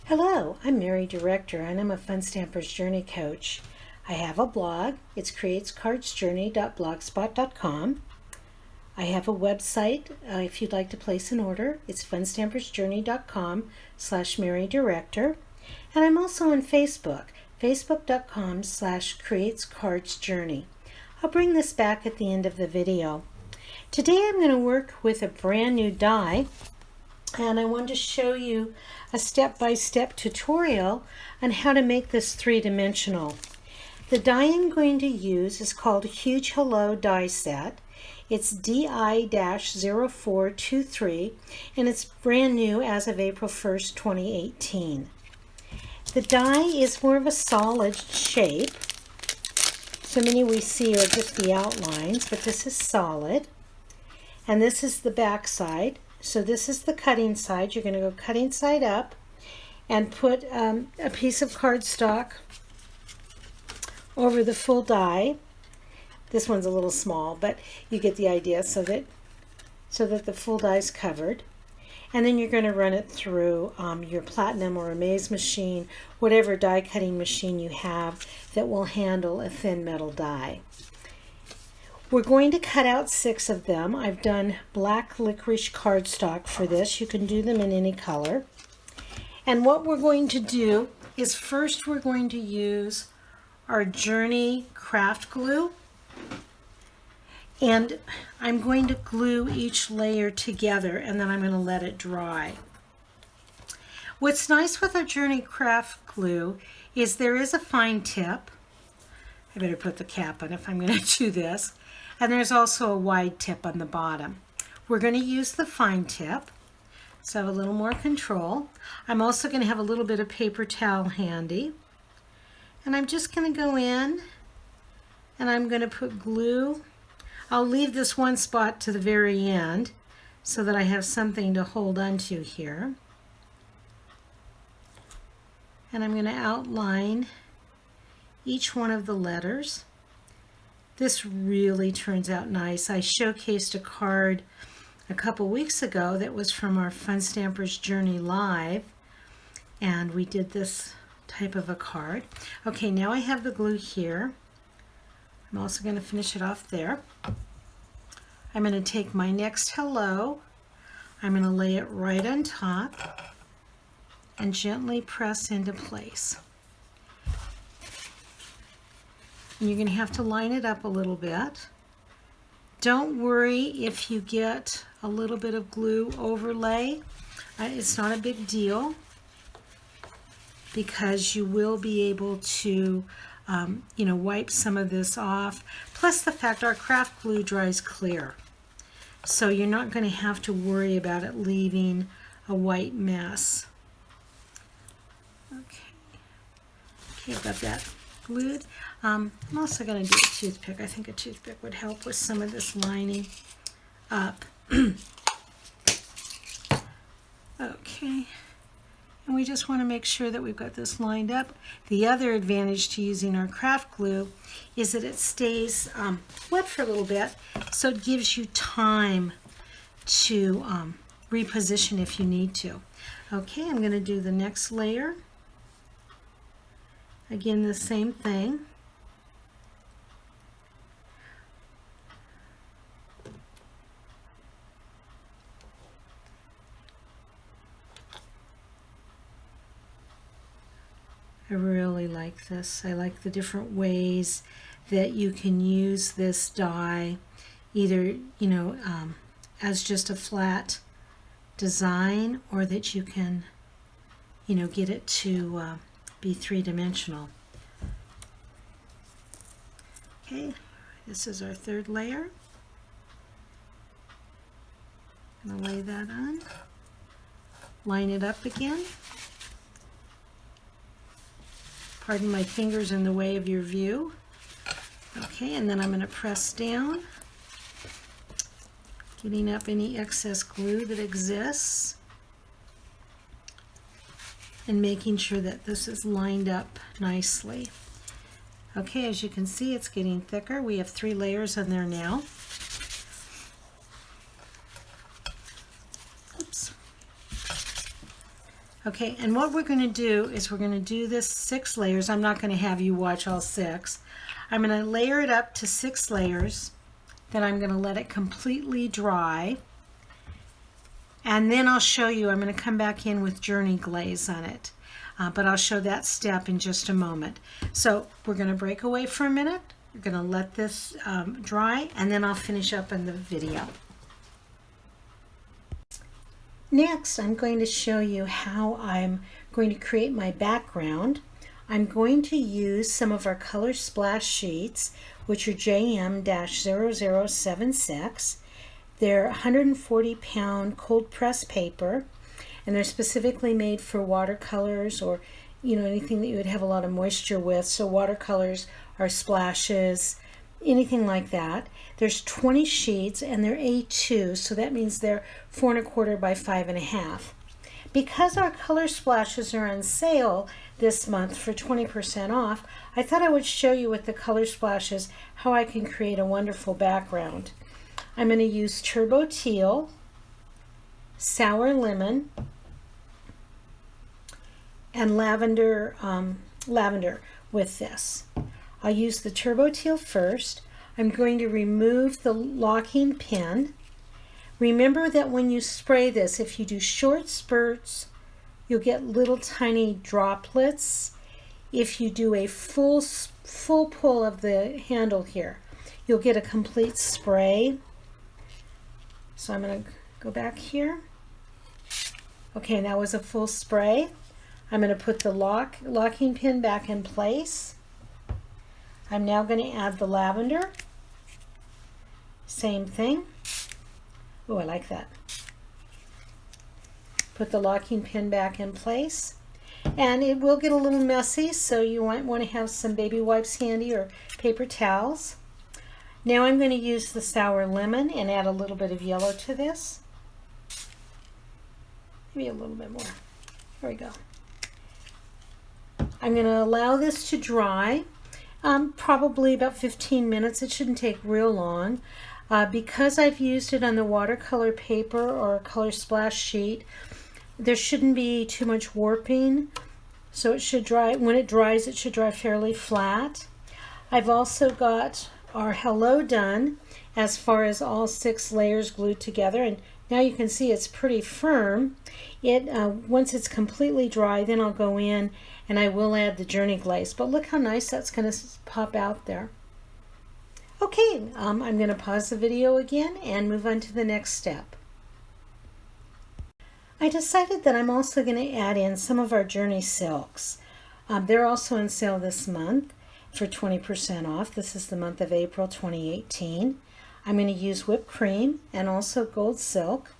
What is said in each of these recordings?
Hello, I'm Mary Director and I'm a Fun Stampers Journey Coach. I have a blog. It's KreatesKardsJourney.blogspot.com. I have a website if you'd like to place an order. It's funstampersjourney.com/Mary Director. And I'm also on Facebook, facebook.com/KreatesKardsJourney. I'll bring this back at the end of the video. Today I'm going to work with a brand new die, and I want to show you a step-by-step tutorial on how to make this three-dimensional. The die I'm going to use is called Huge Hello Die Set. It's DI-0423 and it's brand new as of April 1st, 2018. The die is more of a solid shape. So many we see are just the outlines, but this is solid. And this is the back side. So this is the cutting side. You're going to go cutting side up and put a piece of cardstock over the full die. This one's a little small, but you get the idea, so that the full die is covered. And then you're going to run it through your platinum or amaze machine, whatever die cutting machine you have that will handle a thin metal die. We're going to cut out 6 of them. I've done black licorice cardstock for this. You can do them in any color. And what we're going to do is first we're going to use our Journey craft glue. And I'm going to glue each layer together and then I'm going to let it dry. What's nice with our Journey craft glue is there is a fine tip. I better put the cap on if I'm going to do this. And there's also a wide tip on the bottom. We're going to use the fine tip, so I have a little more control. I'm also going to have a little bit of paper towel handy. And I'm just going to go in and I'm going to put glue. I'll leave this one spot to the very end so that I have something to hold onto here. And I'm going to outline each one of the letters. This really turns out nice. I showcased a card a couple weeks ago that was from our Fun Stampers Journey Live, and we did this type of a card. Okay, now I have the glue here. I'm also going to finish it off there. I'm going to take my next hello. I'm going to lay it right on top and gently press into place. And you're going to have to line it up a little bit. Don't worry if you get a little bit of glue overlay. It's not a big deal because you will be able to wipe some of this off. Plus the fact our craft glue dries clear. So you're not going to have to worry about it leaving a white mess. Okay, I've got that glued. I'm also going to do a toothpick. I think a toothpick would help with some of this lining up. Okay, and we just want to make sure that we've got this lined up. The other advantage to using our craft glue is that it stays wet for a little bit, so it gives you time to reposition if you need to. Okay, I'm going to do the next layer. Again, the same thing. I really like this. I like the different ways that you can use this die, either as just a flat design, or that you can get it to be three-dimensional. Okay, this is our third layer. I'm going to lay that on, line it up again. Pardon my fingers in the way of your view. Okay, and then I'm going to press down, getting up any excess glue that exists and making sure that this is lined up nicely. Okay, as you can see, it's getting thicker. We have 3 layers in there now. Oops. Okay, and what we're going to do is we're going to do this 6 layers. I'm not going to have you watch all 6. I'm going to layer it up to 6 layers. Then I'm going to let it completely dry. And then I'll show you, I'm going to come back in with Journey Glaze on it. But I'll show that step in just a moment. So we're going to break away for a minute. We're going to let this dry, and then I'll finish up in the video. Next, I'm going to show you how I'm going to create my background. I'm going to use some of our color splash sheets, which are JM-0076. They're 140-pound cold press paper, and they're specifically made for watercolors or anything that you would have a lot of moisture with. So watercolors or splashes, anything like that. There's 20 sheets and they're A2, so that means they're 4 1/4 by 5 1/2. Because our color splashes are on sale this month for 20% off, I thought I would show you with the color splashes how I can create a wonderful background. I'm going to use Turbo Teal, Sour Lemon, and lavender with this. I'll use the Turbo Teal first. I'm going to remove the locking pin. Remember that when you spray this, if you do short spurts, you'll get little tiny droplets. If you do a full pull of the handle here, you'll get a complete spray. So I'm going to go back here. Okay, that was a full spray. I'm going to put the locking pin back in place. I'm now going to add the lavender. Same thing. Oh, I like that. Put the locking pin back in place. And it will get a little messy, so you might want to have some baby wipes handy or paper towels. Now I'm going to use the Sour Lemon and add a little bit of yellow to this. Maybe a little bit more. There we go. I'm going to allow this to dry, probably about 15 minutes. It shouldn't take real long. Because I've used it on the watercolor paper or color splash sheet, there shouldn't be too much warping, so it should dry. When it dries, it should dry fairly flat. I've also got our hello done as far as all 6 layers glued together, and now you can see it's pretty firm. Once it's completely dry, then I'll go in and I will add the Journey Glaze. But look how nice that's going to pop out there. Okay, I'm going to pause the video again and move on to the next step. I decided that I'm also going to add in some of our Journey silks. They're also on sale this month for 20% off. This is the month of April 2018. I'm going to use whipped cream and also gold silk.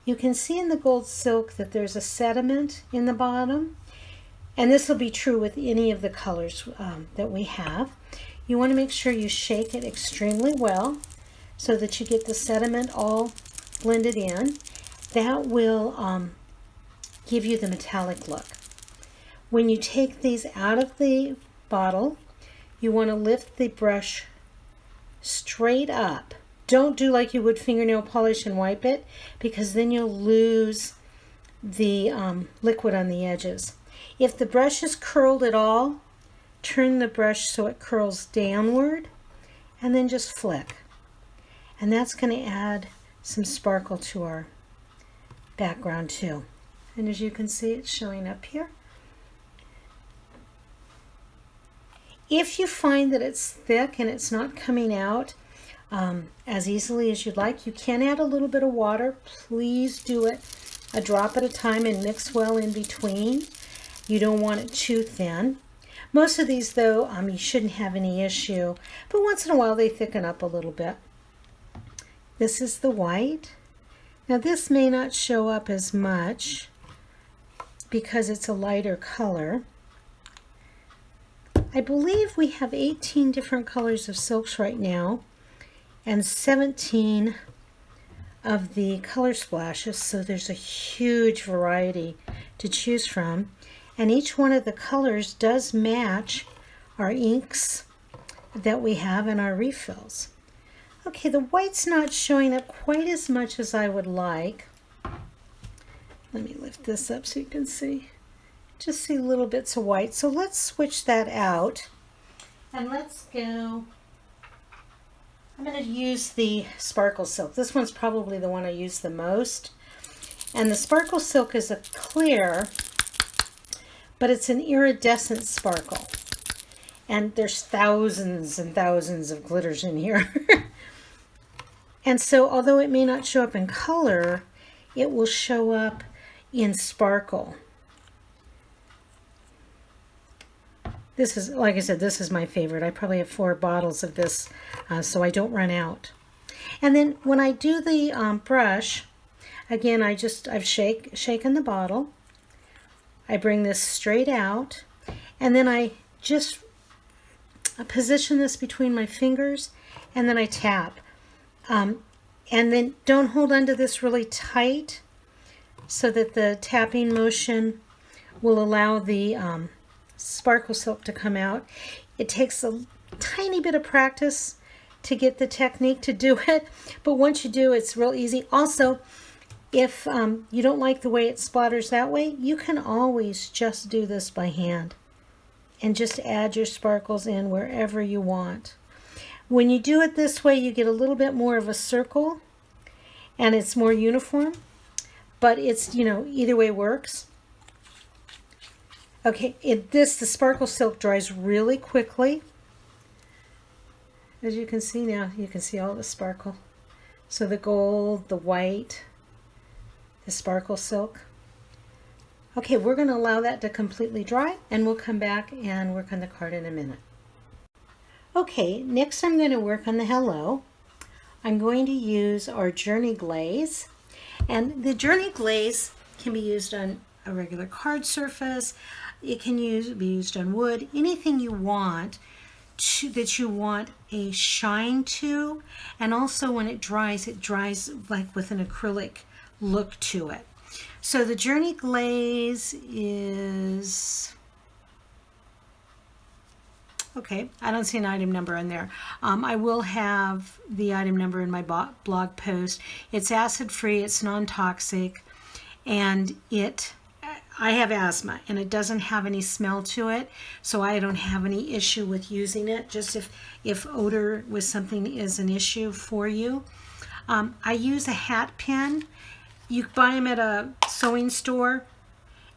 You can see in the gold silk that there's a sediment in the bottom, and this will be true with any of the colors that we have. You want to make sure you shake it extremely well so that you get the sediment all blended in. That will give you the metallic look. When you take these out of the bottle, you want to lift the brush straight up. Don't do like you would fingernail polish and wipe it, because then you'll lose the liquid on the edges. If the brush is curled at all, turn the brush so it curls downward and then just flick. And that's going to add some sparkle to our background too. And as you can see, it's showing up here. If you find that it's thick and it's not coming out as easily as you'd like, you can add a little bit of water. Please do it a drop at a time and mix well in between. You don't want it too thin. Most of these, though, you shouldn't have any issue, but once in a while they thicken up a little bit. This is the white. Now this may not show up as much because it's a lighter color. I believe we have 18 different colors of silks right now and 17 of the color splashes, so there's a huge variety to choose from. And each one of the colors does match our inks that we have in our refills. Okay, the white's not showing up quite as much as I would like. Let me lift this up so you can see. Just see little bits of white. So let's switch that out. And let's go, I'm going to use the sparkle silk. This one's probably the one I use the most. And the sparkle silk is a clear, but it's an iridescent sparkle. And there's thousands and thousands of glitters in here. And so although it may not show up in color, it will show up in sparkle. This is, like I said, this is my favorite. I probably have 4 bottles of this, so I don't run out. And then when I do the brush, again, I've shaken the bottle. I bring this straight out, and then I just position this between my fingers, and then I tap. And then don't hold onto this really tight so that the tapping motion will allow the sparkle silk to come out. It takes a tiny bit of practice to get the technique to do it, but once you do, it's real easy. Also, if you don't like the way it splatters that way, you can always just do this by hand and just add your sparkles in wherever you want. When you do it this way, you get a little bit more of a circle and it's more uniform, but it's, you know, either way works. Okay, the sparkle silk dries really quickly. As you can see now, you can see all the sparkle. So the gold, the white, the sparkle silk. Okay, we're going to allow that to completely dry, and we'll come back and work on the card in a minute. Okay, next I'm going to work on the hello. I'm going to use our Journey Glaze, and the Journey Glaze can be used on a regular card surface. It can be used on wood, anything you want that you want a shine to, and also when it dries like with an acrylic look to it. So the Journey Glaze is, okay, I don't see an item number in there. I will have the item number in my blog post. It's acid-free, it's non-toxic, and I have asthma, and it doesn't have any smell to it, so I don't have any issue with using it, just if odor with something is an issue for you. I use a hat pin. You buy them at a sewing store,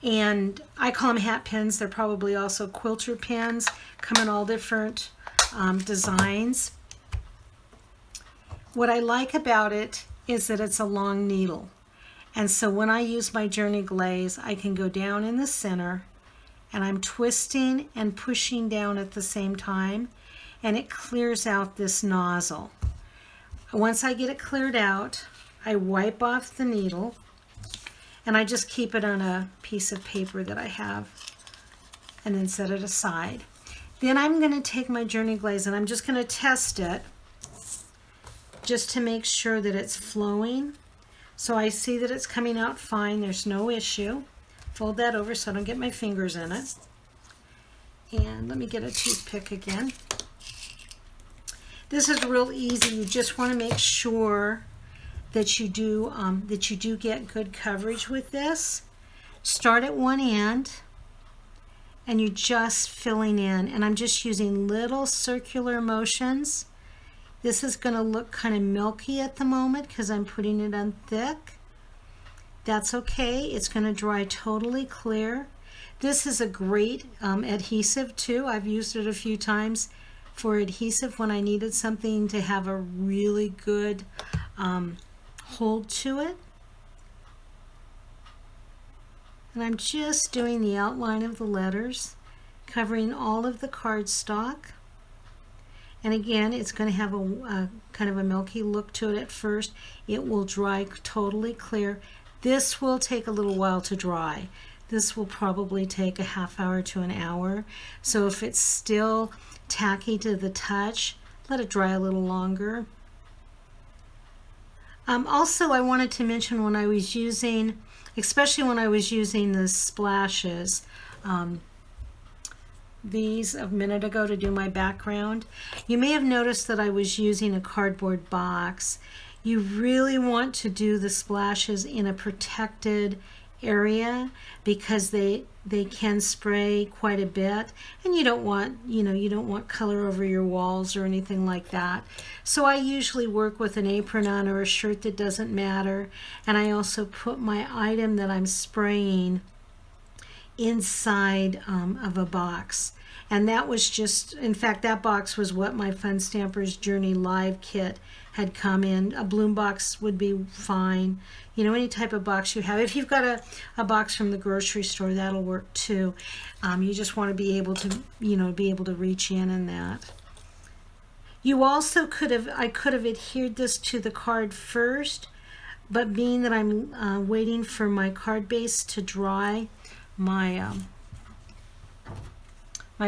and I call them hat pins. They're probably also quilter pins, come in all different designs. What I like about it is that it's a long needle. And so when I use my Journey Glaze, I can go down in the center, and I'm twisting and pushing down at the same time, and it clears out this nozzle. Once I get it cleared out, I wipe off the needle, and I just keep it on a piece of paper that I have, and then set it aside. Then I'm going to take my Journey Glaze, and I'm just going to test it just to make sure that it's flowing. So I see that it's coming out fine, there's no issue. Fold that over so I don't get my fingers in it. And let me get a toothpick again. This is real easy. You just want to make sure that you do get good coverage with this. Start at one end, and you're just filling in. And I'm just using little circular motions. This is going to look kind of milky at the moment because I'm putting it on thick. That's okay. It's going to dry totally clear. This is a great adhesive too. I've used it a few times for adhesive when I needed something to have a really good hold to it. And I'm just doing the outline of the letters, covering all of the cardstock. And again, it's going to have a kind of a milky look to it at first. It will dry totally clear. This will take a little while to dry. This will probably take a half hour to an hour. So if it's still tacky to the touch, let it dry a little longer. Also, I wanted to mention when I was using, especially when I was using the splashes, these a minute ago to do my background, you may have noticed that I was using a cardboard box. You really want to do the splashes in a protected area because they can spray quite a bit, and you don't want, you don't want color over your walls or anything like that. So I usually work with an apron on or a shirt that doesn't matter, and I also put my item that I'm spraying inside of a box. And that was just, in fact, that box was what my Fun Stampers Journey Live kit had come in. A bloom box would be fine. Any type of box you have. If you've got a box from the grocery store, that'll work too. You just want to be able to, be able to reach in that. You also I could have adhered this to the card first, but being that I'm waiting for my card base to dry, my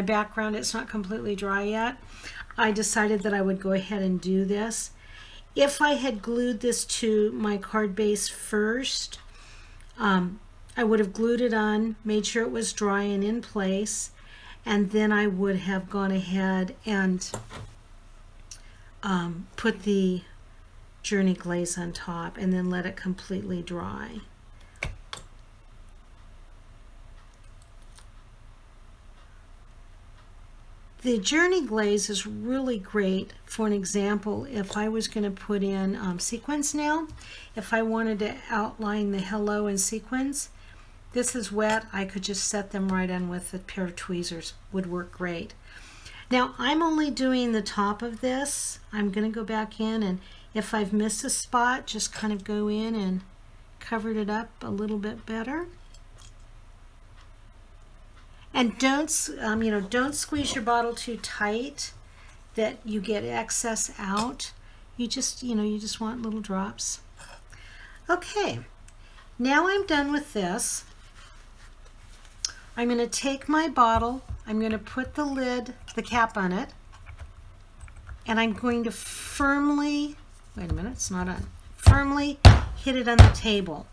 background, it's not completely dry yet, I decided that I would go ahead and do this. If I had glued this to my card base first, I would have glued it on, made sure it was dry and in place, and then I would have gone ahead and put the Journey Glaze on top and then let it completely dry. The Journey Glaze is really great for an example if I was going to put in sequins now. If I wanted to outline the hello in sequins, this is wet. I could just set them right in with a pair of tweezers. Would work great. Now I'm only doing the top of this. I'm going to go back in, and if I've missed a spot, just kind of go in and cover it up a little bit better. And don't squeeze your bottle too tight that you get excess out. You just want little drops. Okay, now I'm done with this. I'm going to take my bottle, I'm going to put the lid, the cap on it, and I'm going to firmly, wait a minute, it's not on, firmly hit it on the table.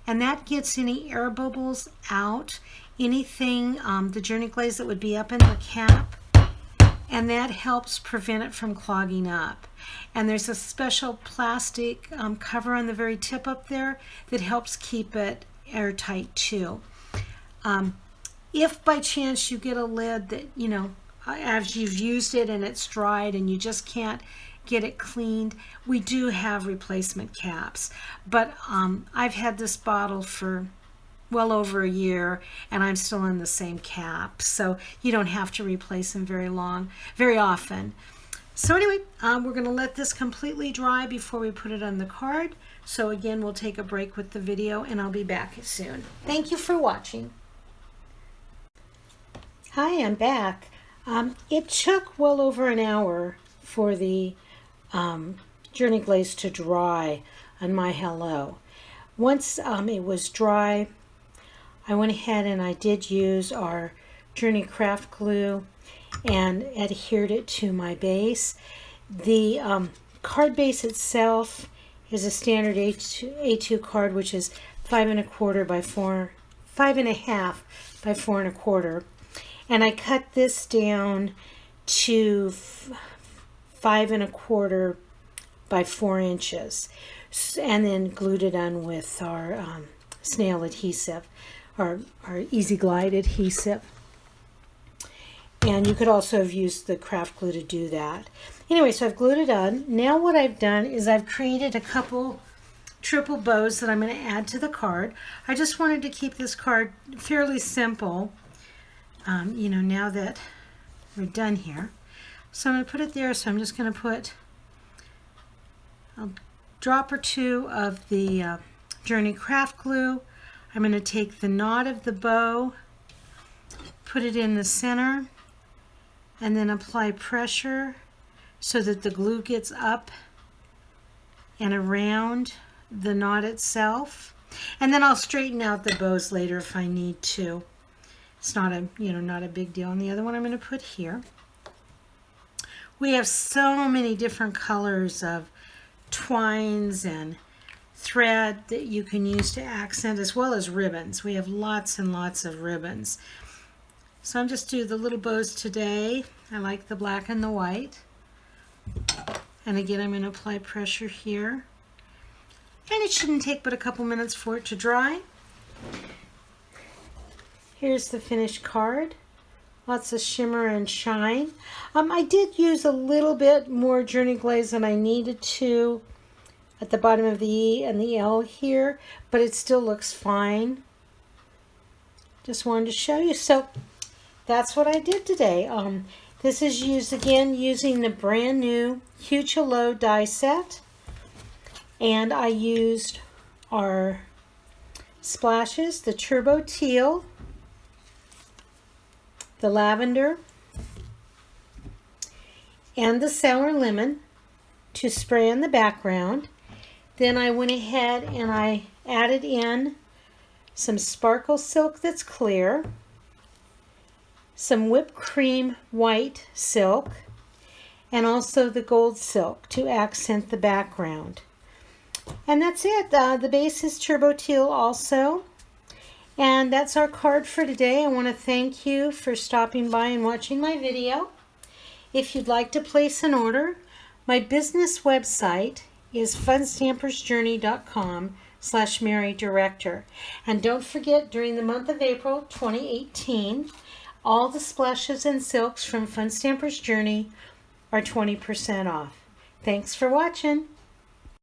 And that gets any air bubbles out, anything, the Journey Glaze that would be up in the cap, and that helps prevent it from clogging up. And there's a special plastic cover on the very tip up there that helps keep it airtight too. If by chance you get a lid that, as you've used it and it's dried and you just can't get it cleaned, we do have replacement caps. But I've had this bottle for well over a year and I'm still in the same cap, so you don't have to replace them very often. So anyway, we're going to let this completely dry before we put it on the card. So again, we'll take a break with the video and I'll be back soon. Thank you for watching. Hi, I'm back. It took well over an hour for the Journey Glaze to dry on my hello. Once it was dry, I went ahead and I did use our Journey craft glue and adhered it to my base. The card base itself is a standard A2 card, which is 5 1/4 by 5.5 by 4 1/4, and I cut this down to 5 1/4 by 4 inches, and then glued it on with our snail adhesive, our Easy Glide adhesive. And you could also have used the craft glue to do that. Anyway, so I've glued it on. Now what I've done is I've created a couple triple bows that I'm going to add to the card. I just wanted to keep this card fairly simple, now that we're done here. So I'm going to put it there. So I'm just going to put a drop or two of the Journey craft glue. I'm going to take the knot of the bow, put it in the center, and then apply pressure so that the glue gets up and around the knot itself. And then I'll straighten out the bows later if I need to. It's not a big deal. And the other one I'm going to put here. We have so many different colors of twines and thread that you can use to accent, as well as ribbons. We have lots and lots of ribbons. So I'm just doing the little bows today. I like the black and the white. And again, I'm going to apply pressure here. And it shouldn't take but a couple minutes for it to dry. Here's the finished card. Lots of shimmer and shine. I did use a little bit more Journey Glaze than I needed to at the bottom of the E and the L here, but it still looks fine. Just wanted to show you. So that's what I did today. This is used again using the brand new Huge Hello die set, and I used our splashes, the Turbo Teal, the Lavender, and the Sour Lemon to spray in the background. Then I went ahead and I added in some sparkle silk that's clear, some whipped cream white silk, and also the gold silk to accent the background. And that's it. The base is Turbo Teal also. And that's our card for today. I want to thank you for stopping by and watching my video. If you'd like to place an order, my business website is funstampersjourney.com/MaryDirector. And don't forget, during the month of April 2018, all the splashes and silks from Fun Stampers Journey are 20% off. Thanks for watching.